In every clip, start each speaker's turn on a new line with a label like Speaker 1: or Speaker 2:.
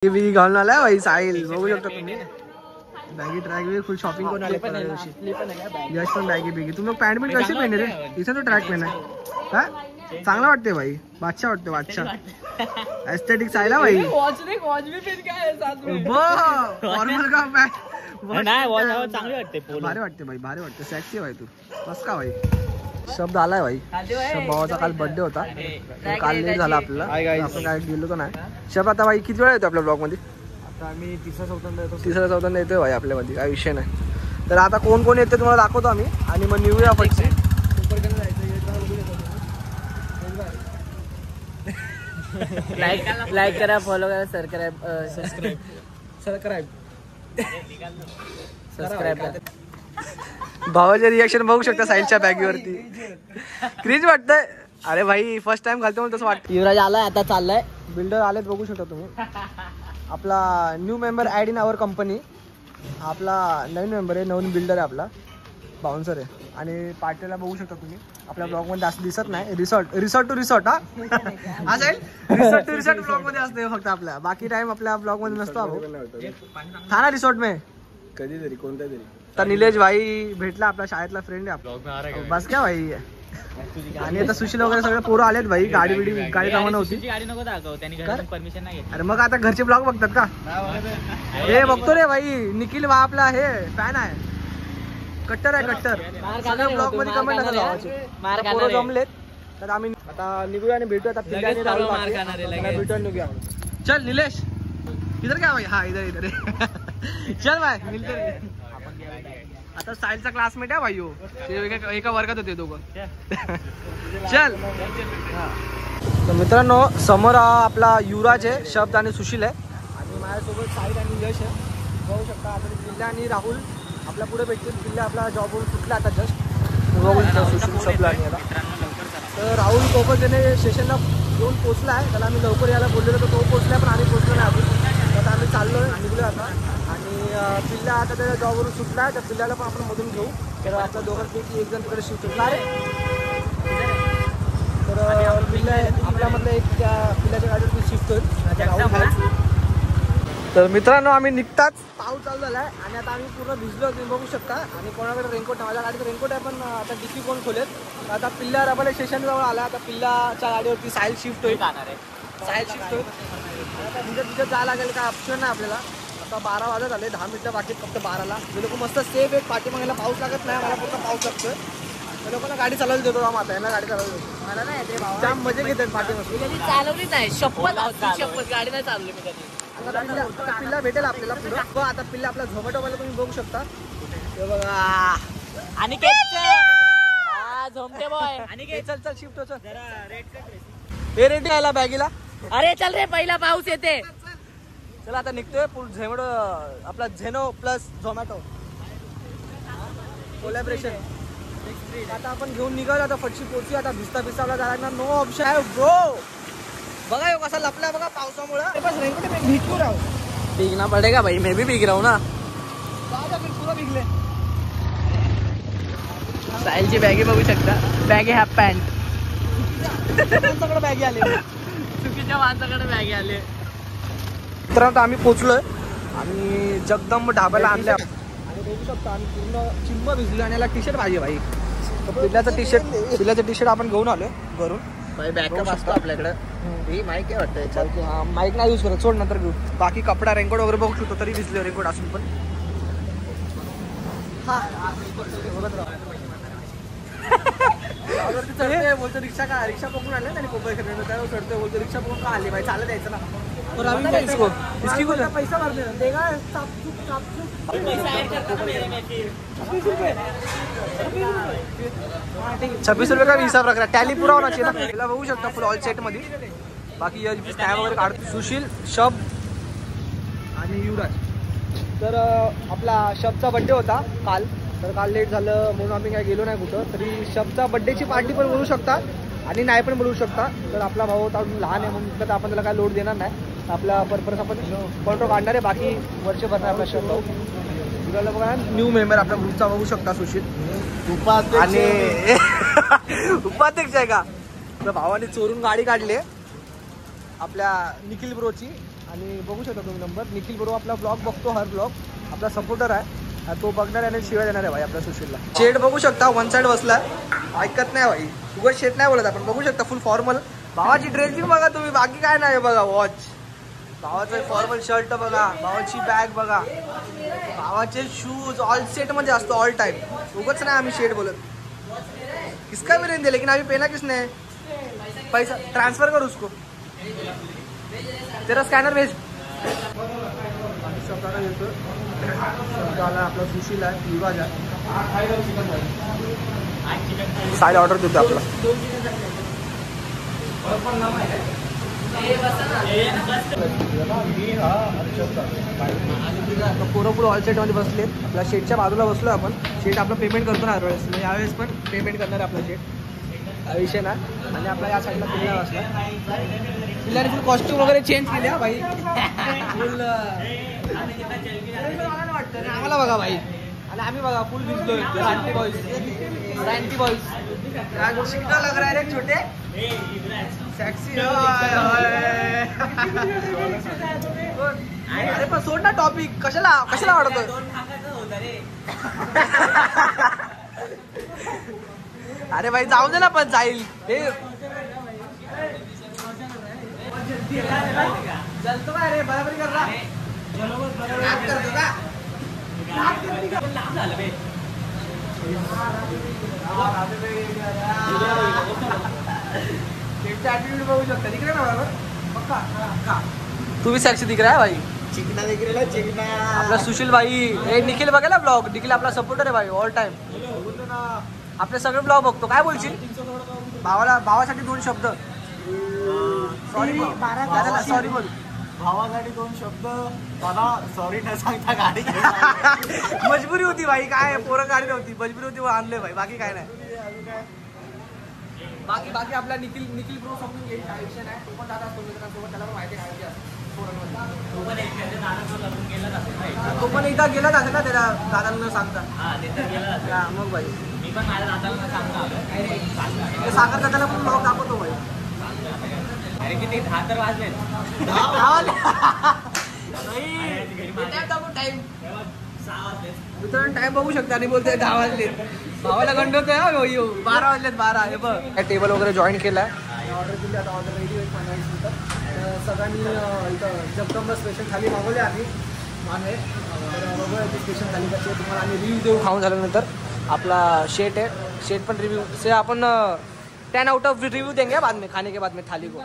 Speaker 1: बी घालून आलाय भाई साहिल, बघू शकता तुम्ही. बॅगी ट्रॅक बी फुल शॉपिंग करून आले. यश पण बॅगी बिगी. तुम्ही पॅन्ट बिंट कशी पहने रे? इथे तो ट्रॅक पहना हा चांगला वाटते भाई. बादशाह वाटते बादशाह. एस्थेटिक साहिल भाई. फॉर्मल का
Speaker 2: चांगली वाटते.
Speaker 1: भारी वाटते भाई, भारी वाटते. सेक्सी भाई तू. बस का भाई. शब्द आलाय भाई. शब भावाचा काल बर्थडे होता, काल लेट झाला आपल्याला, आपण काय गेलो तर नाही. शब आता भाई किती वेळा येतो आपल्या ब्लॉग मध्ये?
Speaker 2: आता आम्ही तिसरा
Speaker 1: चौथ्यांदा येतोय भाई आपल्यामध्ये, काय विषय नाही. तर आता कोण कोण येते तुम्हाला दाखवतो आम्ही आणि मग निघूया पटशी.
Speaker 2: लाईक करा, फॉलो करा, सबस्क्राईब
Speaker 1: भावाचे रिएक्शन बघू शकता साहिलच्या बॅगीवरती. क्रीज वाटतंय. अरे भाई फर्स्ट टाइम घालतो म्हणून तसं वाटतं.
Speaker 2: युवराज आलाय, आता चाललाय.
Speaker 1: बिल्डर आलेत बघू शकता तुम्ही. आपला new member add in our company. आपला नवीन मेंबर आहे, नवीन बिल्डर आहे आपला, बाउन्सर आहे. आणि पार्टीला बघू शकता तुम्ही. आपल्या ब्लॉगमध्ये जास्त दिसत नाही. रिसॉर्ट टू रिसॉर्ट हा असेल. रिसॉर्ट टू रिसॉर्ट ब्लॉगमध्ये असते फक्त आपल्या. बाकी टाइम आपल्या ब्लॉगमध्ये नसतो. थाना रिसॉर्ट में
Speaker 2: कधीतरी कोणत्या तरी.
Speaker 1: तर निलेश भाई भेटला, आपला शाळेतला फ्रेंड आहे आपला. बस क्या भाई. आणि आता सुशील वगैरे सगळे पोरं आलेत भाई. गाडी जमा नव्हती.
Speaker 2: परमिशन नाही.
Speaker 1: अरे मग आता घरचे ब्लॉग बघतात का? हे बघतो रे भाई. निखिल वा आपला हे फॅन आहे, कट्टर आहे कट्टर. सगळ्या ब्लॉग मध्ये कमेंट असतात भावाचे. पोरं जमलेत तर आम्ही आता निघूया आणि भेटूया. आता भेटूया निघूया. चल निलेश इधर क्या भाई. हा इधर इधर चल भाई मिलते रे. आता साहिलचा क्लासमेट आहे भाई हो. एका वर्गात होते दोघं. चल. तर मित्रांनो समोर आपला युवराज आहे, शब्द आणि सुशील आहे. आणि माझ्यासोबत साहिल आणि यश आहे. बघू शकता. आता किल्ला आणि राहुल आपल्या पुढे भेटतील. किल्ला आपला जॉबवरून सुटला आता जस्ट. बघू शकता सुशील शब्द आणि याला. तर राहुल सोबत त्याने स्टेशनला येऊन पोचला आहे. त्याला आम्ही लवकर यायला बोललेलो तर तो पोचला, पण आम्ही पोचलो नाही अजून. आता आम्ही चाललो निघलो आता. आणि पिल्ला आता त्याच्या जॉबवरून सुटला आहे. त्या पिल्ल्याला पण आपण मधून घेऊ. तर आपल्या दोघांपैकी एक जण तिकडे शिफ्ट होणार आहे. तर पिल्ला आपल्यामधलं एक त्या पिल्ल्याच्या गाडीवरती शिफ्ट होईल. तर मित्रांनो आम्ही निघताच पाऊस चालू झाला आहे. आणि आता आम्ही पूर्ण भिजलो तुम्ही बघू शकता. आणि कोणाकडे रेनकोट नाही. माझ्या गाडीचं रेनकोट आहे, पण आता डिकी कोण खोलेत. आता पिल्ला रबाले स्टेशन जवळ आला. आता पिल्लाच्या गाडीवरती साहिल शिफ्ट होईल. साहिल शिफ्ट होईल. आता तिथं जायला लागेल, काय ऑप्शन नाही आपल्याला. आता 12 वाजत आले, 10 मिनिटं बाकी फक्त 12ला. जे लोक मस्त सेफ एक पाठीमागेला पाऊस लागत नाही. मला फक्त पाऊस लागतोय. त्या लोकांना गाडी चालवली देतो आम. आता यांना गाडी चालवली देतो. मला नाही येते भावा. जाम मजा घेतात पाठीमागे.
Speaker 2: चालवली नाही. शपथ गाडी नाही चालवली मी कधी.
Speaker 1: पिल्ला भेटेल आपल्याला पुढं. आता पिल्ला आपला झोमॅटोवाला तुम्ही बघू शकता. हे बघा.
Speaker 2: आणि झोमटे बॉय. आणि
Speaker 1: चल चल शिफ्ट हो. चल हे रेडी आला बॅगीला.
Speaker 2: अरे चल रे, पहिला पाऊस येते.
Speaker 1: चला आता निघतोय. झोमॅटो आपला झेनो प्लस झोमॅटो कोलॅबरेशन. आता आपण घेऊन निघालो. आता फटशी पोहोचू. आता भिजता भिजता जायला नो ऑप्शन आहे ब्रो. बघा कसा लपला बघा पावसामुळे. बस रेनकोट में भीगू रहा हूं.
Speaker 2: भीगना पड़ेगा भाई, मैं भी भीग रहा हूँ ना.
Speaker 1: पूरा भीगले.
Speaker 2: साहिलची बॅगी बघू शकता. Baggy half pant.
Speaker 1: माणसाकडे बॅगी आले.
Speaker 2: चुकीच्या माणसाकडे बॅगी आले.
Speaker 1: तर आम्ही पोचलोय आणि जगदंब ढाब्याला आणल्या. आणि बघू शकता आम्ही पूर्ण चिंब भिजलो. आणि याला टी शर्ट पाहिजे भाई. पिल्ल्याचं टी शर्ट आपण घेऊन आलोय घरून.
Speaker 2: बॅकअप असतो आपल्याकडे. ही माईक काय वाटतं.
Speaker 1: हा माईक नाही यूज करत, सोड नंतर घेऊ. बाकी कपडा रेनकोट वगैरे बघू शकतो. तरी भिजले रेनकोट असून पण. बोलतो रिक्षा का रिक्षा पकडून आले आणि कोपरे त्यावर चढतोय. बोलतो रिक्षा पकडून का आली भाई, चालत यायचं ना. पैसा भरले देगा. 26 रुपये का हिसाब रखा. टॅली पुरा होना चाहिए ना. तिला बघू शकता फुल ऑल सेट मध्ये. बाकी स्टॅम्प वगैरे काढतो. सुशील, शब आणि युवराज. तर आपला शबचा बड्डे होता काल. तर काल लेट झालं म्हणून आम्ही काय गेलो नाही कुठं. तरी शबचा बड्डेची पार्टी पण बोलू शकता आणि नाही पण बोलू शकता. तर आपला भाऊ अजून लहान आहे म्हणून तर आपण त्याला काय लोड देणार नाही. आपला पर्पज आपण फोटो काढणार आहे. बाकी वर्षभर नाही आपला शब भाऊ. तुला बघा न्यू मेंबर आपल्या ग्रुपचा बघू शकता सुशील. आणि उपाध्यक्ष आहे का. आपल्या भावाने चोरून गाडी काढली आपल्या निखिल ब्रोची. आणि बघू शकता तुम्ही नंबर. निखिल बरोबर आपला ब्लॉग बघतो, हर ब्लॉग आपला सपोर्टर आहे, तो बघणार आणि शिवाय देणार आहे भाई आपल्या सुशीलला. शेड बघू शकता वन साइड बसलाय, ऐकत नाही भाई, उगाच शेट नाही बोलत आपण. बघू शकता फुल फॉर्मल. भावाची ड्रेसिंग बघा तुम्ही, बाकी काय नाही बघा. वॉच, भावाचं फॉर्मल शर्ट बघा, भावाची बॅग बघा, भावाचे शूज ऑल सेट मध्ये असतो ऑल टाइम. उगाच नाही आम्ही शेड बोलत. किसका भी रेंज दे लेकिन अभी पहना किसने, पैसा ट्रांसफर कर उसको, तेरा स्कॅनर भेज. आपला सुशील आहे, युवाज आहे, साईल ऑर्डर देतो आपला. पोरं ऑल सेट मध्ये बसले. आपल्या शेटच्या बाजूला बसलो आपण. शेट आपलं पेमेंट करतो ना यावेळेस, म्हणजे यावेळेस पण पेमेंट करणार आहे आपला शेट, विषय ना. आणि आपला या साईडला पिल्ला बसला. पिल्लाने फुल कॉस्ट्यूम वगैरे चेंज केले हा भाई, फुल वाटतं आम्हाला बघा भाई. आणि आम्ही बघा फुल भिजलोय. सॅन्टी बॉईज, सॅन्टी बॉईज शिक्का लग रहा है रे छोटे, सेक्सी. अरे पण सोड ना टॉपिक, कशाला कशाला वाढतोय. अरे भाई जाऊ दे ना, पण जाईल हे. जलतो का रे, बराबरी कर रहा करतो का. बघू शकता तिकडे ना बरोबर पक्का. तू भी सेक्सी दिख रहा है भाई,
Speaker 2: चिकना दिख रहा है, चिकना.
Speaker 1: आपला सुशील भाई. हे निखिल बघायला ब्लॉग, निखिल आपला सपोर्टर आहे भाई ऑल टाइम. आपले सगळे ब्लॉग बघतो. काय बोलशील भावाला, भावासाठी 2 शब्द. सॉरी सॉरी बोल.
Speaker 2: भावासाठी 2 शब्द. मला सॉरी न सांगता गाडी
Speaker 1: मजबुरी होती भाई, काय पोरं गाडी नव्हती, मजबुरी होती आणले भाई, बाकी काय नाही. बाकी आपला निखिल ब्रो समजून घेईल, काय विषय नाही. तो पण दादा असतो मित्रांसोबत, त्याला पण माहिती तो पण एकदा गेलाच असेल ना त्याला दादांना सांगता. मग भाई मी पण माझ्या दादांना सांगता, सागर दादाला पण ब्लॉग दाखवतो भाई. अरे किती 10 तर वाजले. मित्रांनो टाइम बघू शकता आणि बोलतोय 10 वाजले. भावाला गंडवतोय 12 वाजलेत 12. हे बघ टेबल वगैरे जॉईन केलाय, ऑर्डर दिली. आता ऑर्डर रेडी होईल 15-20 मिनिटात. सगळ्यांनी इथं जगदंबा स्पेशल थाली मागवले आम्ही मागे. बघूया ती स्पेशल थाली कशी आहे, तुम्हाला आम्ही रिव्ह्यू देऊ. खाऊन झाल्यानंतर आपला शेट आहे, शेट पण रिव्ह्यू से आपण 10 आउट ऑफ रिव्ह्यू देंगे बाद में, खाने के बाद में थाली को.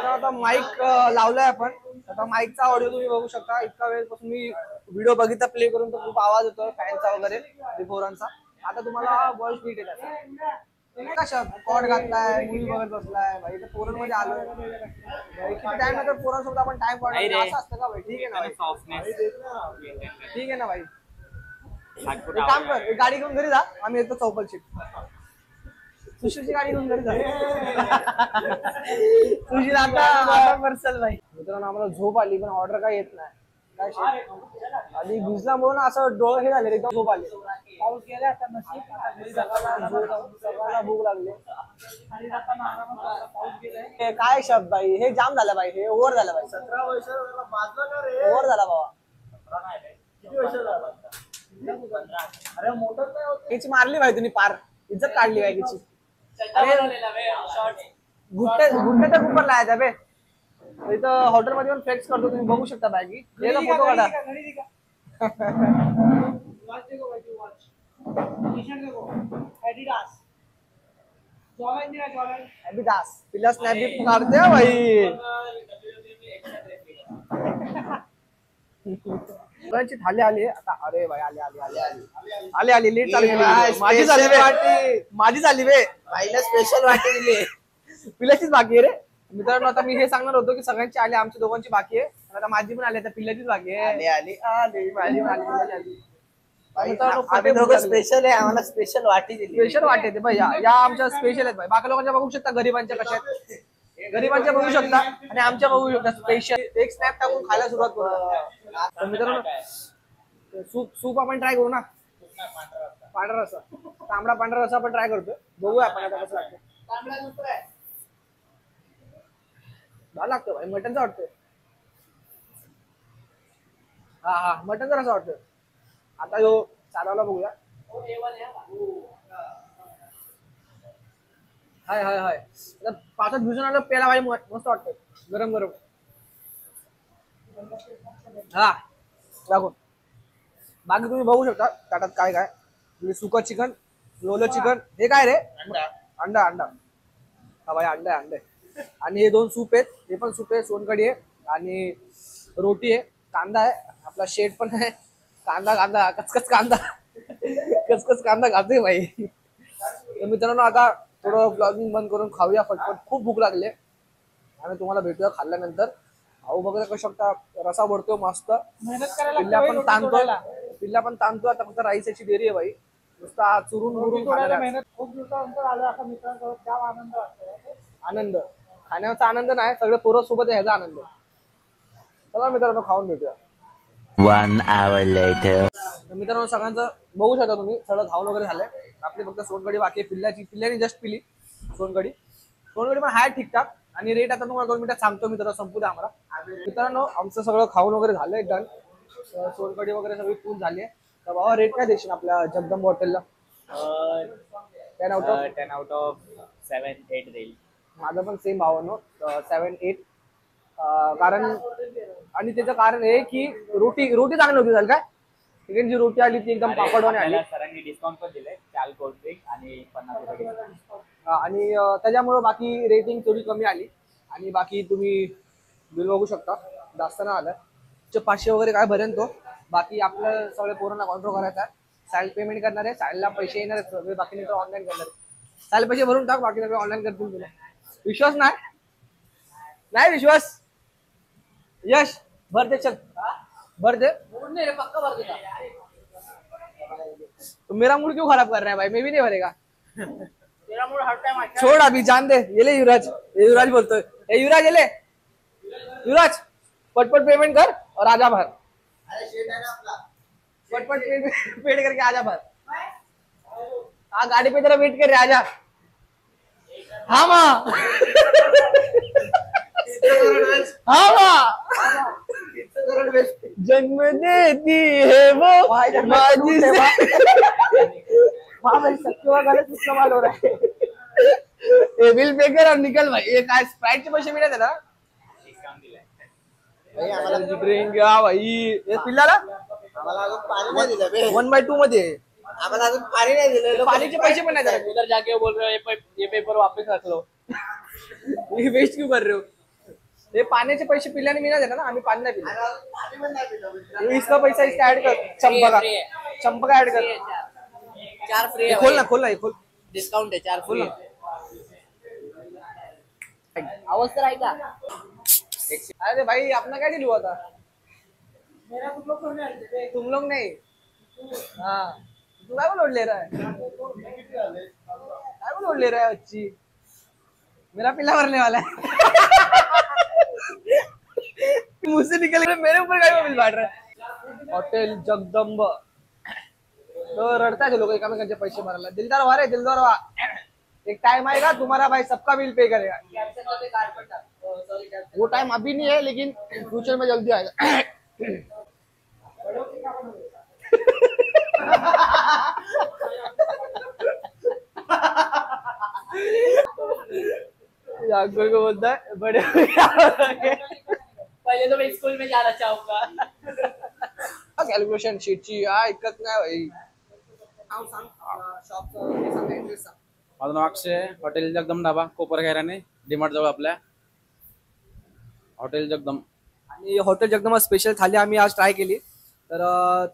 Speaker 1: आता माईक लावलाय आपण. आता माईकचा ऑडिओ तुम्ही बघू शकता. इतका वेळपासून मी व्हिडिओ बघितला प्ले करून, तर खूप आवाज येतोय फॅनचा वगैरे, रिपोरांचा. आता तुम्हाला व्हॉइस नीट येत कशा कॉड घातलाय, मूवी बघत बसलाय भाई. तर पोरांमध्ये आलोय किती टाइम आहे, तर पोरांसोबत आपण टाइम काढतो असं असतं का भाई. ठीक आहे ना भाई, ठीक आहे ना भाई. एक काम कर, एक गाडी घेऊन घरी जा, आम्ही येतो चौपलची. सुशीलची गाडी घेऊन घरी जा. सुशील आता पर्सल भाई. मित्रांनो आम्हाला झोप आली, पण ऑर्डर काय येत नाही. काय आधी भिजल्यामुळे ना असं डोळे हे झाले, एकदम झोप आली. पाऊस गेला आता नशीब. सगळ्यांना भूक लागली. काय शब्द भाई, हे जाम झालं भाई, हे ओव्हर झालं भाई.
Speaker 2: 17 वर्ष
Speaker 1: ओव्हर झाला बाबा.
Speaker 2: किती वर्ष झाला. अरे मोटर काय होत.
Speaker 1: याची मारली भाई तुम्ही, पार इज्जत काढली बॅगीची. गुट्ट्याच्या कुपर लायचा बे. इथं हॉटेलमध्ये पण फ्लेक्स करतो, तुम्ही बघू शकता बॅगी. फोटो काढा. ॲडिडास पिला स्नॅप काढते भाई. थाली आली आता. अरे भाई आली लेट चालू गेली. माझी झाली बे, माझी झाली बे.
Speaker 2: बाईला स्पेशल वाटी दिली.
Speaker 1: पिल्याचीच बाकी आहे रे मित्रांनो. आता मी हे सांगणार होतो की सगळ्यांची आली, आमच्या दोघांची बाकी आहे. आता माझी पण आली, आता पिल्याचीच बाकी आहे.
Speaker 2: आम्ही दोघं स्पेशल आहे, आम्हाला स्पेशल वाटी दिली.
Speaker 1: स्पेशल वाटी आहे भाई, या आमच्या स्पेशल आहेत भाई. बाकी लोकांच्या बघू शकता, गरीबांच्या कशा आहेत, गरीबांच्या बघू शकता आणि आमच्या बघू शकता स्पेशल. एक स्नॅप टाकून खायला सुरुवात करू. मित्रांनो सूप आपण ट्राय करू ना. पांढरा रसा, तांबडा पांढरा रसा आपण ट्राय करतोय. बघूया आपण आता कसं लागतं. भारी लागतं भाई, मटनचं वाटतं. हा मटनचं असं वाटतं. आता यो साधाला बघूया. हाय आता पाचच भिजून आलं पेला भाई, मस्त वाटतं गरम गरम. हा दाखव. बाकी तुम्ही बघू शकता ताटात काय काय. सुकं चिकन, लोलं चिकन. हे काय रे? अंडा. हा भाई अंडा आहे. आणि हे 2 सूप आहेत. हे पण सूप आहे, सोनकढी आहे आणि रोटी आहे, कांदा आहे, आपला शेट पण आहे. कांदा कचकच कांदा खाते भाई. तर मित्रांनो आता थोडं ब्लॉगिंग बंद करून खाऊया फटफट. खूप भूक लागली आणि तुम्हाला भेटूया खाल्ल्यानंतर. भाऊ बघा कशा शकता, रसा भरतो मस्त. पिल्ला पण ताणतो आता. फक्त राईसाची देरी आहे भाई. नुसता चुरून
Speaker 2: खूप दिवसानंतर आलं असं मित्रांसोबत, त्या आनंद वाटतो.
Speaker 1: आनंद खाण्याचा आनंद नाही, सगळे पोरं सोबत ह्याचा आनंद. चला मित्रांनो खाऊन भेटूया.
Speaker 3: 1 hour later.
Speaker 1: मित्रांनो सगळ्यांचं बघू शकता तुम्ही, सगळं खाऊन वगैरे झालंय. आपली फक्त सोनकढी बाकी आहे. पिल्ल्याने जस्ट पिली सोनकढी पण हाय ठीकठाक. आणि रेट आता तुम्हाला 2 मिनिटात सांगतो मित्रांनो, संपू द्या आम्हाला. मित्रांनो आमचं सगळं खाऊन वगैरे झालंय डन. सोनकढी वगैरे सगळी फुल झाली आहे. तर बाबा रेट काय देशील आपल्या जगदंब हॉटेलला? 10
Speaker 2: out of 7-8 देईल.
Speaker 1: माझं पण सेम भावानो 7-8. कारण आणि त्याचं कारण हे की रोटी चांगली होती झाली काय. चिकन जी रोटी आली ती एकदम पापडवाने आली.
Speaker 2: सरांनी डिस्काउंट पण दिले, 4 कोल्ड ड्रिंक आणि 50 रुपये.
Speaker 1: आणि त्याच्यामुळे बाकी रेटिंग थोडी कमी आली. आणि बाकी तुम्ही बिल बघू शकता, जास्त नाही आलं. 500 वगैरे काय भरेन तो. बाकी आपलं सगळे पोरांना कॉन्ट्रोल करायचा आहे. साईल पेमेंट करणार आहे, साईलला पैसे येणार आहेत, बाकी नंतर ऑनलाईन करणार आहे. साईल पैसे भरून टाक, बाकी सगळं ऑनलाईन करतील तुला. विश्वास नाही विश्वास. यश भर दे, चल भर दे. पक्का भर दे. मेरा मूड क्यों खराब कर रहा है भाई? मैं भी नहीं भरेगा. छोड़ अभी, जान दे. ये ले युवराज बोलतोय. युवराज ये ले. युवराज पटपट पेमेंट कर और आजा भर. पटपट पेड करके आजा भर. हाँ गाड़ी पे तेरा वेट कर रहे, आजा. हाँ माँ जन्म देती है वो माझी से. भाई सच्चा गलत इस्तेमाल हो रहा है. ये बिल पे कर और निकल भाई. ये काय स्प्राइटचे पैसे मिळाले ना
Speaker 2: डिस्काउंट दिलाय
Speaker 1: भाई आम्हाला. ड्रिंक भाई हे पिल्लाला
Speaker 4: आम्हाला अजून पाणी नाही दिलं बे.
Speaker 1: 1/2 मध्ये.
Speaker 4: आम्हाला अजून पाणी नाही दिलं.
Speaker 1: पाणीचे पैसे पण नाही दिले.
Speaker 2: उधर जाके बोल रहे हो ये पेपर वापस रख लो.
Speaker 1: ये वेस्ट क्यों कर रहे हो? हे पाण्याचे पैसे पिल्याने मी नाही देणार ना, आम्ही पाणी नाही पिलं.
Speaker 4: पाणी पण नाही पिलं.
Speaker 1: इसका पैसा इसका ऍड कर. चंपका ऍड कर.
Speaker 2: 4 फ्री है.
Speaker 1: खोल ना हे खोल.
Speaker 2: डिस्काउंट है, 4
Speaker 1: खोल
Speaker 2: फ्री
Speaker 1: ना.
Speaker 2: है. आवाज तर ऐका.
Speaker 1: अरे भाई अपना क्या डील हुआ था?
Speaker 2: मेरा
Speaker 1: तुम लोग नहीं. हाँ तू काय लोड ले रहा है? काय लोड ले रहा है बच्ची? मेरा पिल्ला भरने वाला है. मुझसे निकल कर मेरे ऊपर काय बिल बांट रहा है? हॉटेल जगदंब. तो रडता है लोग एकामेकांचे पैसे भरायला. दिलदार व्हा रे, दिलदार व्हा. एक टाइम आएगा तुम्हारा भाई सबका बिल पे करेगा. वो टाइम अभी नहीं है लेकिन फ्यूचर में जल्दी आएगा. यागुल को बोलता है बड़े
Speaker 2: पहले तो मैं स्कूल में जाना चाहूंगा.
Speaker 1: कॅल्क्युलेशन शीटची ऐकत नाही भाई.
Speaker 5: माझं नाव अक्षय. हॉटेल जगदम ढाबा, कोपर खैराने, डीमार्ट जवळ आपल्या. हॉटेल जगदम.
Speaker 1: आणि हॉटेल जगदंबा स्पेशल थाली आम्ही आज ट्राय केली. तर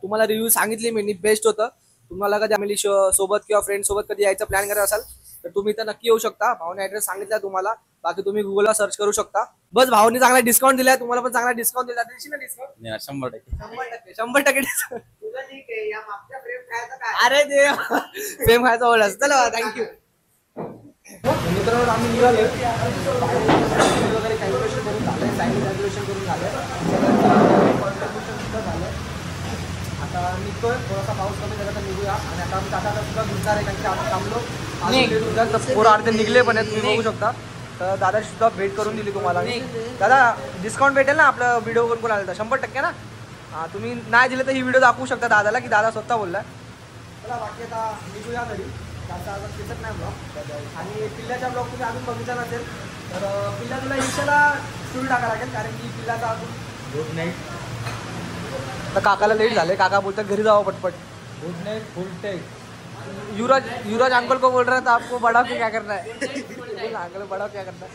Speaker 1: तुम्हाला रिव्ह्यू सांगितली मी, बेस्ट होतं. तुम्हाला कधी फॅमिली सोबत किंवा फ्रेंड सोबत कधी यायचा प्लॅन करत असाल तर तुम्ही तर नक्की येऊ शकता. भावने ऍड्रेस सांगितला तुम्हाला. बाकी तुम्ही गुगलला सर्च करू शकता. बस भावनी चांगला डिस्काउंट दिलाय, तुम्हाला पण चांगला डिस्काउंट दिला. देशील ना डिस्काउंट?
Speaker 5: 100%.
Speaker 1: 100% डिस्काउंट.
Speaker 4: तुझं ठीक आहे. या मागच्या फ्रेम खायचं काय?
Speaker 1: अरे देव फेम खायचा ओढ असं. चला थँक्यू. मित्रांनो आम्ही निघालो वगैरे कॅल्क्युलेशन करून झालं, सायन्स कॅल्क्युलेशन करून झालं, कॉन्ट्रिब्युशन सुद्धा झालं. आता निघतोय. थोडासा पाऊस कमी झाला तर निघूया. आणि आता आम्ही टाटा सुद्धा निघणार आहे, कारण की आम्ही थांबलो. पोरं अर्धे निघले पण आहेत, तुम्ही बघू शकता. तर दादाशी सुद्धा भेट करून दिली तुम्हाला मी. दादा डिस्काउंट भेटेल ना आपलं व्हिडिओ कोण आलं तर 100% ना. हां तुम्ही नाही दिले तर ही व्हिडिओ दाखवू शकता दादाला की दादा स्वतः बोलला. चला बाकी आता निघूया घरी. जास्त अजून दिसत नाही ब्लॉग. आणि पिल्ल्याचा ब्लॉग तुम्ही अजून बघितला नसेल तर पिल्ला तुला इन्स्टाला स्टोरी टाकायला लागेल कारण की पिल्लाचा अजून गुड नाईट. तर काकाला लेट झाले. काका बोलतात घरी जावं पटपट. Good night full take. Yuvraj uncle को बोल रहा था आपको बड़ा के क्या करना है. अंकल बड़ा क्या करना है.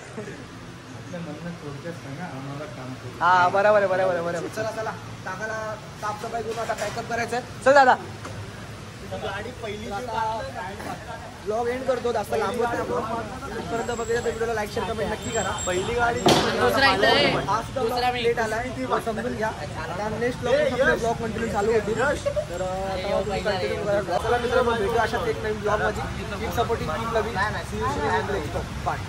Speaker 1: हा बरोबर आहे बरोबर आहे बरोबर. चला चला काकाला साफसफाई करून आता पॅकअप करायचं आहे. चल दादा गाडी पहिली ब्लॉग एंड करतो. जास्त लांब होत नाही. परत बघितलं तर व्हिडिओला लाईक शेअर कमेंट नक्की करा. पहिली गाडी लेट आला आहे ती समजून घ्या. नेक्स्ट ब्लॉग कंटिन्यू चालू होतील तर कंटिन्यू करा. चला मित्रांनो भेटू अशाच एक नवीन ब्लॉग मध्ये. सपोर्टिंग टीम नवीन बाय.